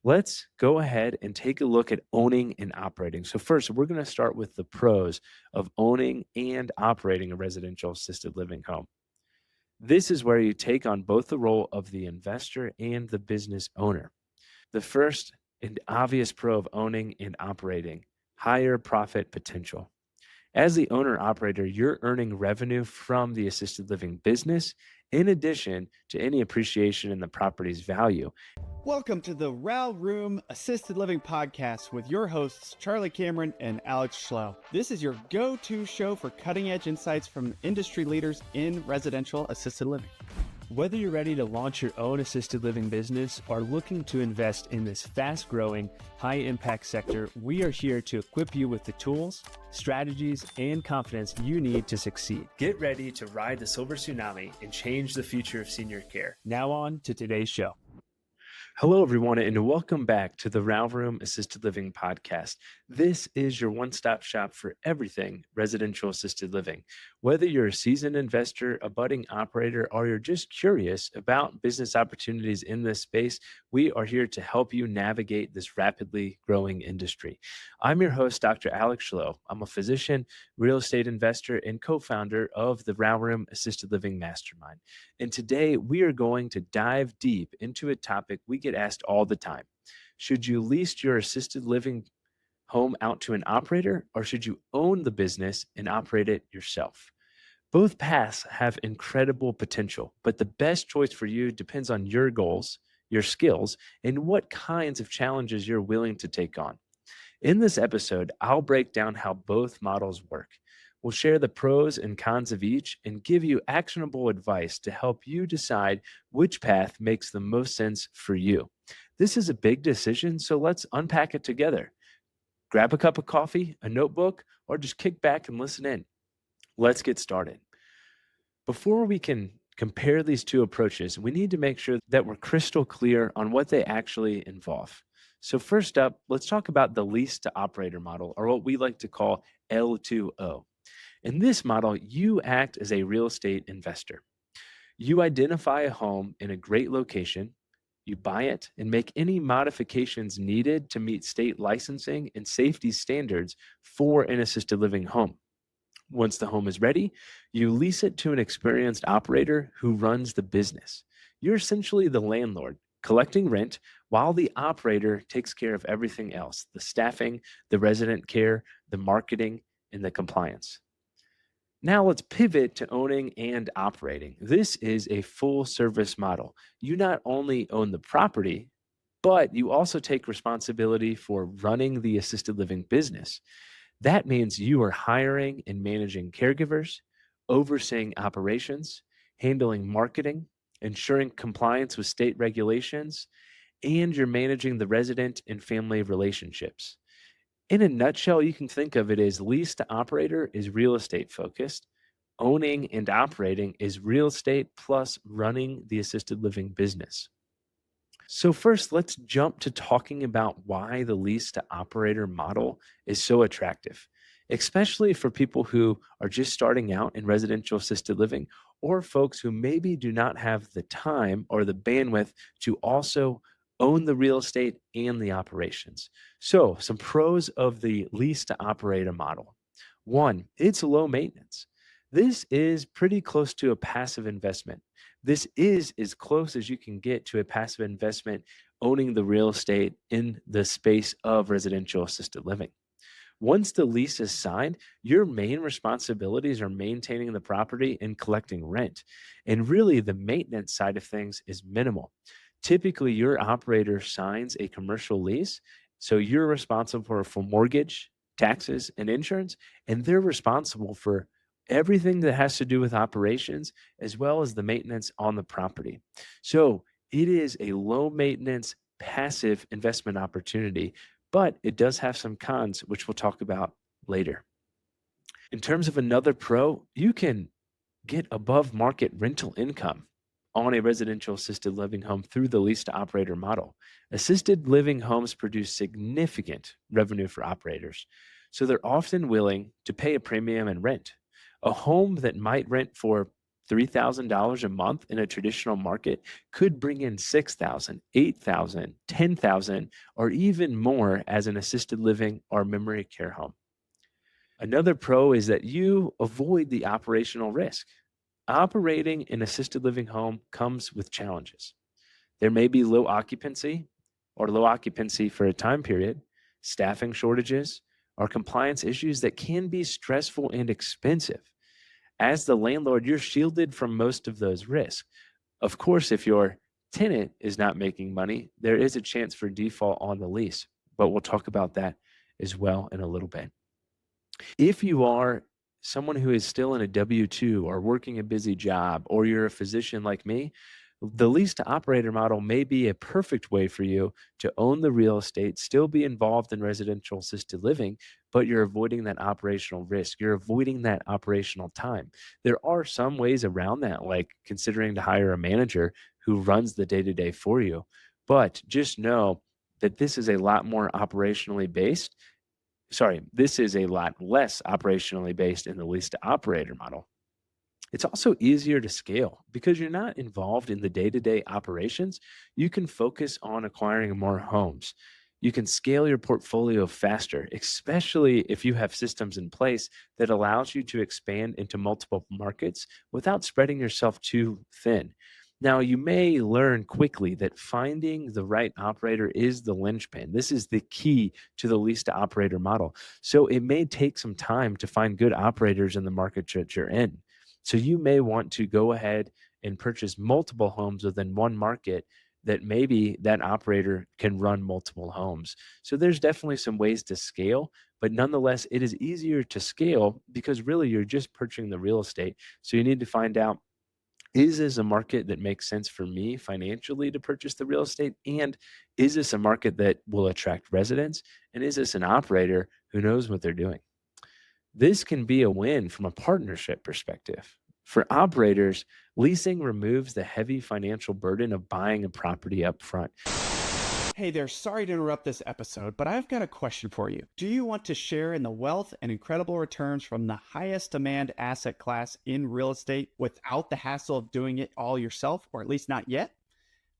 Let's go ahead and take a look at owning and operating. So, first, we're going to start with the pros of owning and operating a residential assisted living home. This is where you take on both the role of the investor and the business owner. The first and obvious pro of owning and operating: higher profit potential. As the owner operator, you're earning revenue from the assisted living business in addition to any appreciation in the property's value. Welcome to the Row Room Assisted Living Podcast with your hosts, Charlie Cameron and Alex Schloe. This is your go-to show for cutting-edge insights from industry leaders in residential assisted living. Whether you're ready to launch your own assisted living business or looking to invest in this fast-growing, high-impact sector, we are here to equip you with the tools, strategies, and confidence you need to succeed. Get ready to ride the silver tsunami and change the future of senior care. Now on to today's show. Hello, everyone, and welcome back to the Row Room Assisted Living Podcast. This is your one-stop shop for everything residential assisted living. Whether you're a seasoned investor, a budding operator, or you're just curious about business opportunities in this space, we are here to help you navigate this rapidly growing industry. I'm your host, Dr. Alex Schloe. I'm a physician, real estate investor, and co-founder of the Row Room Assisted Living Mastermind. And today we are going to dive deep into a topic we get asked all the time. Should you lease your assisted living home out to an operator, or should you own the business and operate it yourself? Both paths have incredible potential, but the best choice for you depends on your goals, your skills, and what kinds of challenges you're willing to take on. In this episode, I'll break down how both models work. We'll share the pros and cons of each and give you actionable advice to help you decide which path makes the most sense for you. This is a big decision, so let's unpack it together. Grab a cup of coffee, a notebook, or just kick back and listen in. Let's get started. Before we can compare these two approaches, we need to make sure that we're crystal clear on what they actually involve. So first up, let's talk about the lease-to-operator model, or what we like to call L2O. In this model, you act as a real estate investor. You identify a home in a great location, you buy it, and make any modifications needed to meet state licensing and safety standards for an assisted living home. Once the home is ready, you lease it to an experienced operator who runs the business. You're essentially the landlord, collecting rent while the operator takes care of everything else: the staffing, the resident care, the marketing, and the compliance. Now let's pivot to owning and operating. This is a full service model. You not only own the property, but you also take responsibility for running the assisted living business. That means you are hiring and managing caregivers, overseeing operations, handling marketing, ensuring compliance with state regulations, and you're managing the resident and family relationships. In a nutshell, you can think of it as lease to operator is real estate focused. Owning and operating is real estate plus running the assisted living business. So, first, let's jump to talking about why the lease to operator model is so attractive, especially for people who are just starting out in residential assisted living, or folks who maybe do not have the time or the bandwidth to also own the real estate and the operations. So, some pros of the lease to operator model. One, it's low maintenance. This is pretty close to a passive investment. This is as close as you can get to a passive investment owning the real estate in the space of residential assisted living. Once the lease is signed, your main responsibilities are maintaining the property and collecting rent. And really, the maintenance side of things is minimal. Typically, your operator signs a commercial lease, so you're responsible for mortgage, taxes, and insurance, and they're responsible for everything that has to do with operations as well as the maintenance on the property. So it is a low maintenance, passive investment opportunity, but it does have some cons, which we'll talk about later. In terms of another pro, you can get above market rental income on a residential assisted living home through the lease to operator model. Assisted living homes produce significant revenue for operators, so they're often willing to pay a premium in rent. A home that might rent for $3,000 a month in a traditional market could bring in $6,000, $8,000, $10,000, or even more as an assisted living or memory care home. Another pro is that you avoid the operational risk. Operating an assisted living home comes with challenges. There may be low occupancy for a time period, staffing shortages, or compliance issues that can be stressful and expensive. As the landlord, you're shielded from most of those risks. Of course, if your tenant is not making money, there is a chance for default on the lease, but we'll talk about that as well in a little bit. If you are someone who is still in a W-2 or working a busy job, or you're a physician like me, the lease-to-operator model may be a perfect way for you to own the real estate, still be involved in residential assisted living, but you're avoiding that operational risk. You're avoiding that operational time. There are some ways around that, like considering to hire a manager who runs the day-to-day for you. But just know that this is a lot more operationally based. This is a lot less operationally based in the lease-to-operator model. It's also easier to scale because you're not involved in the day-to-day operations. You can focus on acquiring more homes. You can scale your portfolio faster, especially if you have systems in place that allows you to expand into multiple markets without spreading yourself too thin. Now, you may learn quickly that finding the right operator is the linchpin. This is the key to the lease-to-operator model. So it may take some time to find good operators in the market that you're in. So you may want to go ahead and purchase multiple homes within one market that maybe that operator can run multiple homes. So there's definitely some ways to scale, but nonetheless, it is easier to scale because really you're just purchasing the real estate. So you need to find out, is this a market that makes sense for me financially to purchase the real estate? And is this a market that will attract residents? And is this an operator who knows what they're doing? This can be a win from a partnership perspective. For operators, leasing removes the heavy financial burden of buying a property up front. Hey there, sorry to interrupt this episode, but I've got a question for you. Do you want to share in the wealth and incredible returns from the highest demand asset class in real estate without the hassle of doing it all yourself, or at least not yet?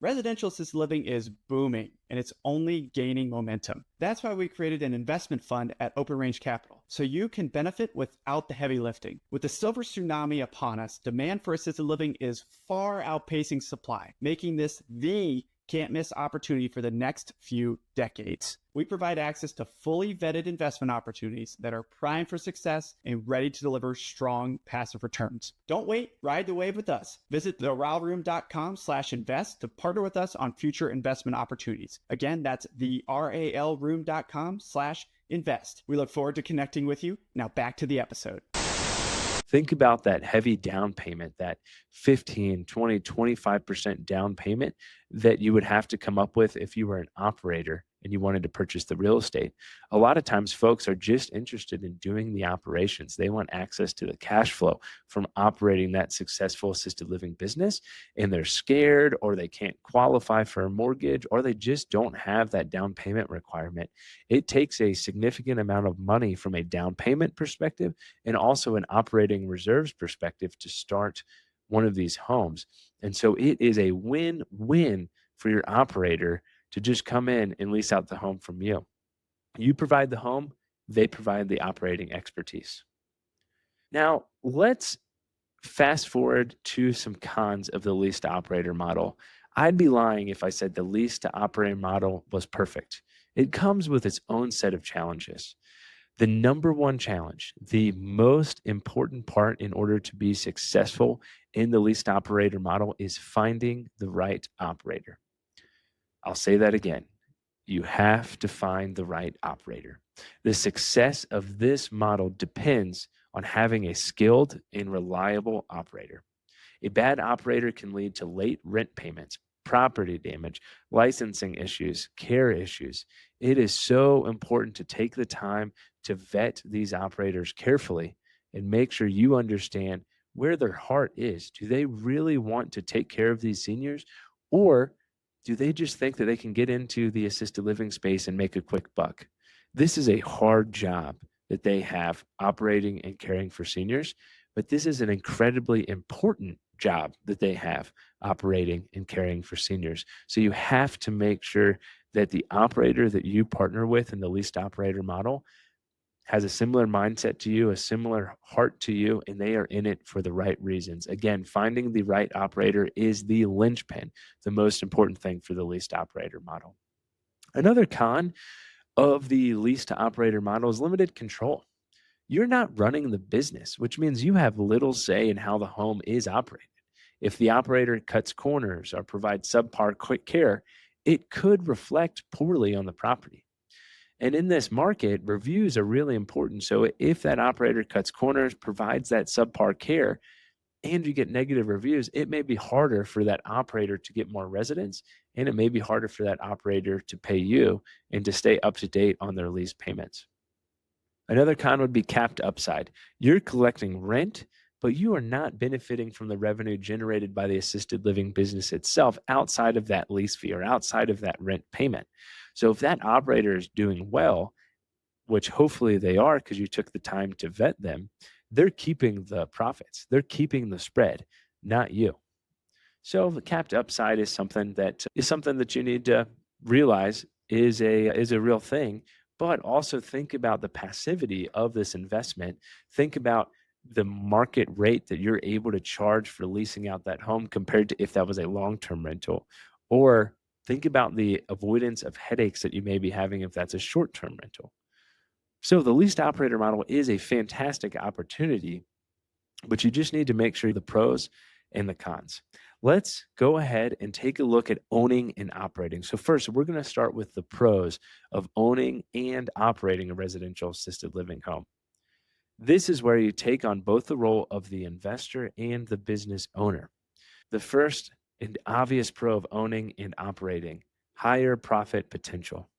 Residential assisted living is booming and it's only gaining momentum. That's why we created an investment fund at Open Range Capital, so you can benefit without the heavy lifting. With the silver tsunami upon us, demand for assisted living is far outpacing supply, making this the can't miss opportunity for the next few decades. We provide access to fully vetted investment opportunities that are primed for success and ready to deliver strong passive returns. Don't wait, ride the wave with us. Visit theralroom.com/invest to partner with us on future investment opportunities. Again, that's theralroom.com/invest. We look forward to connecting with you. Now back to the episode. Think about that heavy down payment, that 15, 20, 25% down payment that you would have to come up with if you were an operator and you wanted to purchase the real estate. A lot of times folks are just interested in doing the operations. They want access to the cash flow from operating that successful assisted living business, and they're scared, or they can't qualify for a mortgage, or they just don't have that down payment requirement. It takes a significant amount of money from a down payment perspective and also an operating reserves perspective to start one of these homes. And so it is a win-win for your operator to just come in and lease out the home from you. You provide the home, they provide the operating expertise. Now, let's fast forward to some cons of the lease to operator model. I'd be lying if I said the lease to operator model was perfect. It comes with its own set of challenges. The number one challenge, the most important part in order to be successful in the lease to operator model, is finding the right operator. I'll say that again. You have to find the right operator. The success of this model depends on having a skilled and reliable operator. A bad operator can lead to late rent payments, property damage, licensing issues, care issues. It is so important to take the time to vet these operators carefully and make sure you understand where their heart is. Do they really want to take care of these seniors, or do they just think that they can get into the assisted living space and make a quick buck? This is a hard job that they have, operating and caring for seniors, but this is an incredibly important job that they have, operating and caring for seniors. So you have to make sure that the operator that you partner with in the lease-to-operator model has a similar mindset to you, a similar heart to you, and they are in it for the right reasons. Again, finding the right operator is the linchpin, the most important thing for the lease-to-operator model. Another con of the lease-to-operator model is limited control. You're not running the business, which means you have little say in how the home is operated. If the operator cuts corners or provides subpar quick care, it could reflect poorly on the property. And in this market, reviews are really important. So if that operator cuts corners, provides that subpar care, and you get negative reviews, it may be harder for that operator to get more residents, and it may be harder for that operator to pay you and to stay up to date on their lease payments. Another con would be capped upside. You're collecting rent, but you are not benefiting from the revenue generated by the assisted living business itself outside of that lease fee or outside of that rent payment. So if that operator is doing well, which hopefully they are because you took the time to vet them, they're keeping the profits. They're keeping the spread, not you. So the capped upside is something that you need to realize is a real thing, but also think about the passivity of this investment. Think about the market rate that you're able to charge for leasing out that home compared to if that was a long-term rental, or think about the avoidance of headaches that you may be having if that's a short-term rental. So the leased operator model is a fantastic opportunity, but you just need to make sure the pros and the cons. Let's go ahead and take a look at owning and operating. So first, we're going to start with the pros of owning and operating a residential assisted living home. This is where you take on both the role of the investor and the business owner. The first and obvious pro of owning and operating: higher profit potential.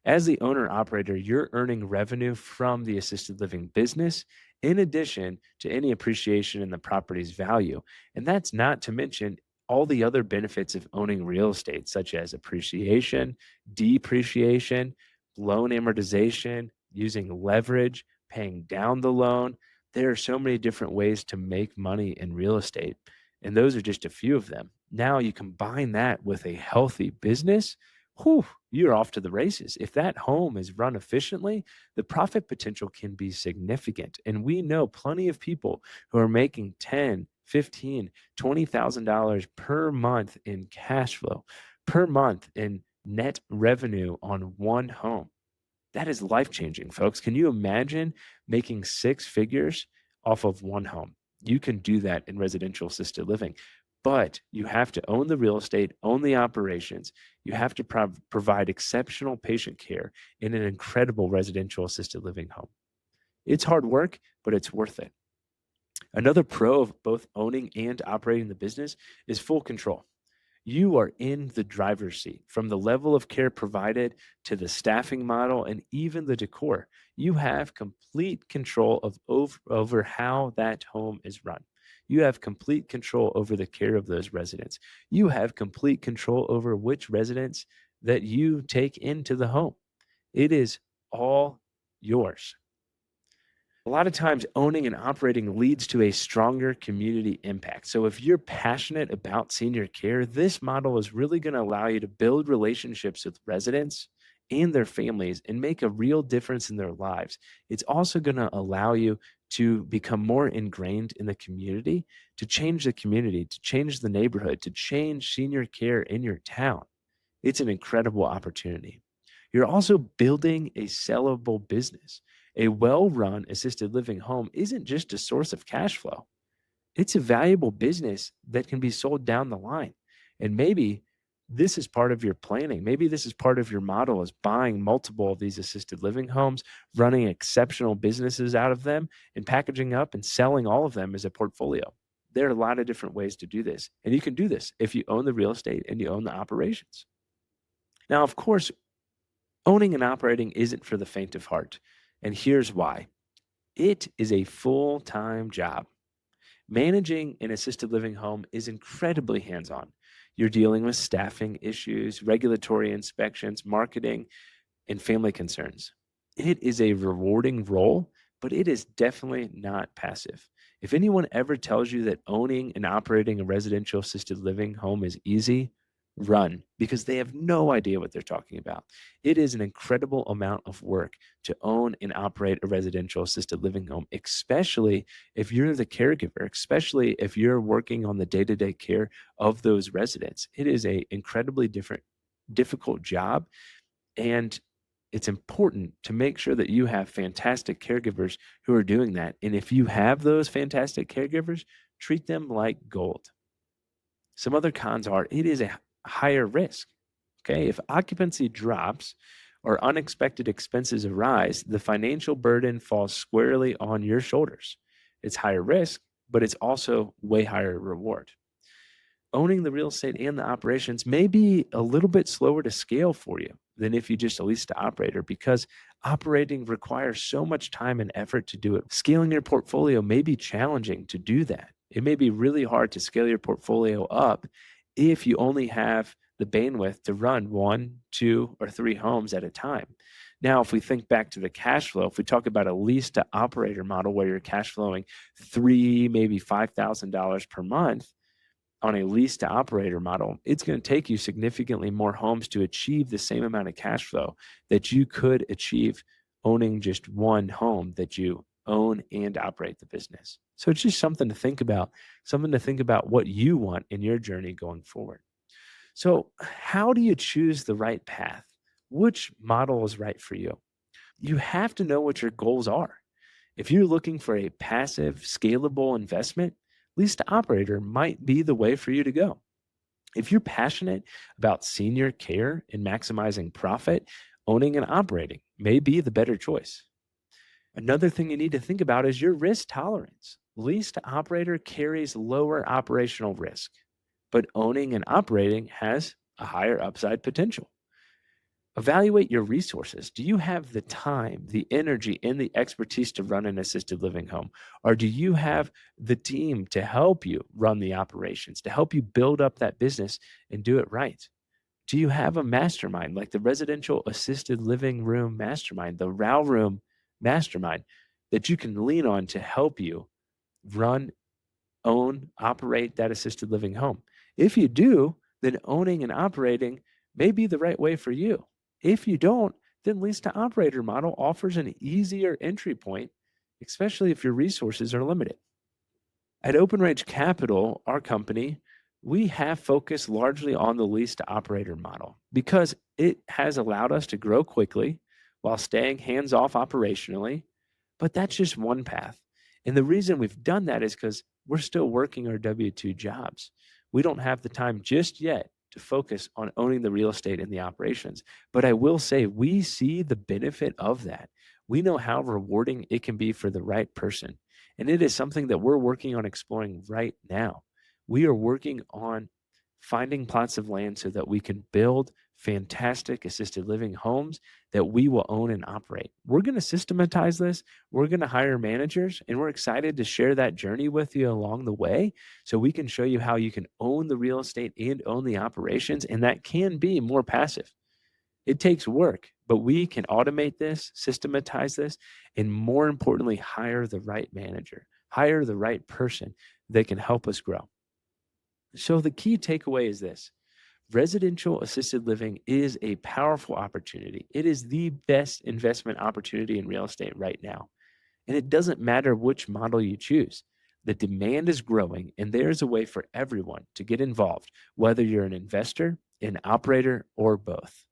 As the owner operator, you're earning revenue from the assisted living business in addition to any appreciation in the property's value. And that's not to mention all the other benefits of owning real estate, such as appreciation, depreciation, loan amortization, using leverage, paying down the loan. There are so many different ways to make money in real estate, and those are just a few of them. Now you combine that with a healthy business, whew, you're off to the races. If that home is run efficiently, the profit potential can be significant. And we know plenty of people who are making $10, $15, $20,000 per month in cash flow, per month in net revenue on one home. That is life-changing, folks. Can you imagine making six figures off of one home? You can do that in residential assisted living, but you have to own the real estate, own the operations. You have to provide exceptional patient care in an incredible residential assisted living home. It's hard work, but it's worth it. Another pro of both owning and operating the business is full control. You are in the driver's seat from the level of care provided to the staffing model and even the decor. You have complete control of over how that home is run. You have complete control over the care of those residents. You have complete control over which residents that you take into the home. It is all yours. A lot of times, owning and operating leads to a stronger community impact. So, if you're passionate about senior care, this model is really going to allow you to build relationships with residents and their families and make a real difference in their lives. It's also going to allow you to become more ingrained in the community, to change the neighborhood, to change senior care in your town. It's an incredible opportunity. You're also building a sellable business. A well run assisted living home isn't just a source of cash flow, it's a valuable business that can be sold down the line. And maybe this is part of your planning. Maybe this is part of your model, is buying multiple of these assisted living homes, running exceptional businesses out of them, and packaging up and selling all of them as a portfolio. There are a lot of different ways to do this. And you can do this if you own the real estate and you own the operations. Now, of course, owning and operating isn't for the faint of heart. And here's why: it is a full-time job. Managing an assisted living home is incredibly hands-on. You're dealing with staffing issues, regulatory inspections, marketing, and family concerns. It is a rewarding role, but it is definitely not passive. If anyone ever tells you that owning and operating a residential assisted living home is easy, run, because they have no idea what they're talking about. It is an incredible amount of work to own and operate a residential assisted living home, especially if you're the caregiver, especially if you're working on the day-to-day care of those residents. It is a incredibly difficult job, and it's important to make sure that you have fantastic caregivers who are doing that. And if you have those fantastic caregivers, treat them like gold. Some other cons are it is a higher risk. Okay. If occupancy drops or unexpected expenses arise, the financial burden falls squarely on your shoulders. It's higher risk, but it's also way higher reward. Owning the real estate and the operations may be a little bit slower to scale for you than if you just lease to operator, because operating requires so much time and effort to do it. Scaling your portfolio may be challenging to do that. It may be really hard to scale your portfolio up if you only have the bandwidth to run 1, 2, or 3 homes at a time. Now, if we think back to the cash flow, if we talk about a lease to operator model where you're cash flowing $3,000, maybe $5,000 per month, on a lease to operator model, it's going to take you significantly more homes to achieve the same amount of cash flow that you could achieve owning just one home that you own and operate the business. So it's just something to think about what you want in your journey going forward. So how do you choose the right path? Which model is right for you? You have to know what your goals are. If you're looking for a passive, scalable investment, lease to operator might be the way for you to go. If you're passionate about senior care and maximizing profit, owning and operating may be the better choice. Another thing you need to think about is your risk tolerance. Lease to operator carries lower operational risk, but owning and operating has a higher upside potential. Evaluate your resources. Do you have the time, the energy, and the expertise to run an assisted living home? Or do you have the team to help you run the operations, to help you build up that business and do it right? Do you have a mastermind like the Residential Assisted Living Room Mastermind, the RAL Room Mastermind, that you can lean on to help you run, own, operate that assisted living home? If you do, then owning and operating may be the right way for you. If you don't, then lease to operator model offers an easier entry point, especially if your resources are limited. At OpenRange Capital, our company, we have focused largely on the lease to operator model because it has allowed us to grow quickly while staying hands-off operationally. But that's just one path. And the reason we've done that is because we're still working our W-2 jobs. We don't have the time just yet to focus on owning the real estate and the operations. But I will say we see the benefit of that. We know how rewarding it can be for the right person. And it is something that we're working on exploring right now. We are working on finding plots of land so that we can build fantastic assisted living homes that we will own and operate. We're going to systematize this. We're going to hire managers, and we're excited to share that journey with you along the way so we can show you how you can own the real estate and own the operations, and that can be more passive. It takes work, but we can automate this, systematize this, and more importantly, hire the right manager, hire the right person that can help us grow. So the key takeaway is this: residential assisted living is a powerful opportunity. It is the best investment opportunity in real estate right now. And it doesn't matter which model you choose. The demand is growing, and there's a way for everyone to get involved, whether you're an investor, an operator, or both.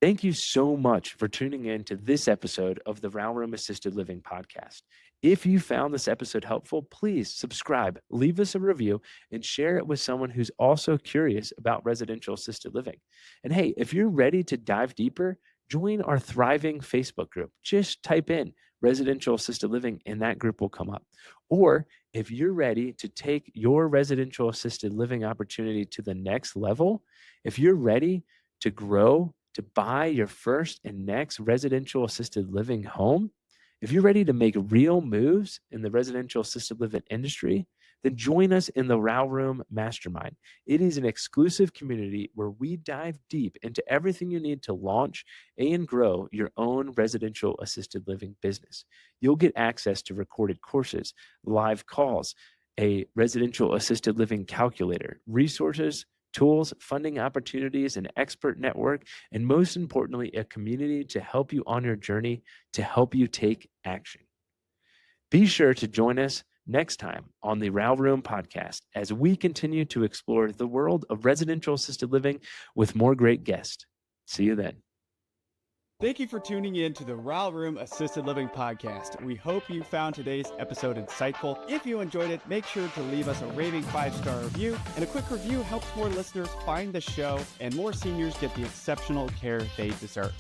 Thank you so much for tuning in to this episode of the RAL Room Assisted Living podcast. If you found this episode helpful, please subscribe, leave us a review, and share it with someone who's also curious about residential assisted living. And hey, if you're ready to dive deeper, join our thriving Facebook group. Just type in residential assisted living and that group will come up. Or if you're ready to take your residential assisted living opportunity to the next level, if you're ready to grow, to buy your first and next residential assisted living home, if you're ready to make real moves in the residential assisted living industry, then join us in the RAL Room Mastermind. It is an exclusive community where we dive deep into everything you need to launch and grow your own residential assisted living business. You'll get access to recorded courses, live calls, a residential assisted living calculator, resources, tools, funding opportunities, an expert network, and most importantly, a community to help you on your journey, to help you take action. Be sure to join us next time on the RAL Room podcast as we continue to explore the world of residential assisted living with more great guests. See you then. Thank you for tuning in to the RAL Room Assisted Living Podcast. We hope you found today's episode insightful. If you enjoyed it, make sure to leave us a raving 5-star review. And a quick review helps more listeners find the show and more seniors get the exceptional care they deserve.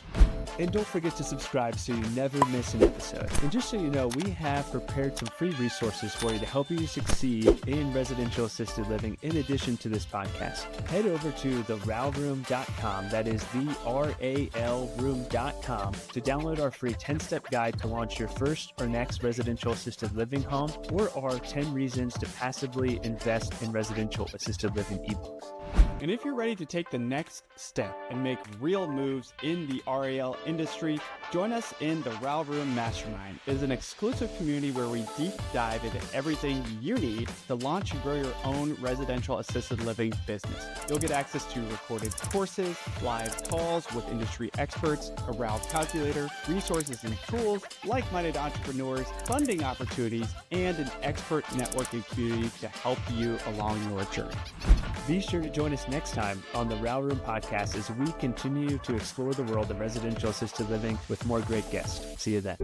And don't forget to subscribe so you never miss an episode. And just so you know, we have prepared some free resources for you to help you succeed in residential assisted living in addition to this podcast. Head over to theralroom.com, that is theralroom.com, to download our free 10-step guide to launch your first or next residential assisted living home, or our 10 reasons to passively invest in residential assisted living ebooks. And if you're ready to take the next step and make real moves in the RAL industry, join us in the RAL Room Mastermind. It is an exclusive community where we deep dive into everything you need to launch and grow your own residential assisted living business. You'll get access to recorded courses, live calls with industry experts, a RAL calculator, resources and tools, like-minded entrepreneurs, funding opportunities, and an expert networking community to help you along your journey. Be sure to join us next time on the RAL Room podcast as we continue to explore the world of residential assisted living with more great guests. See you then.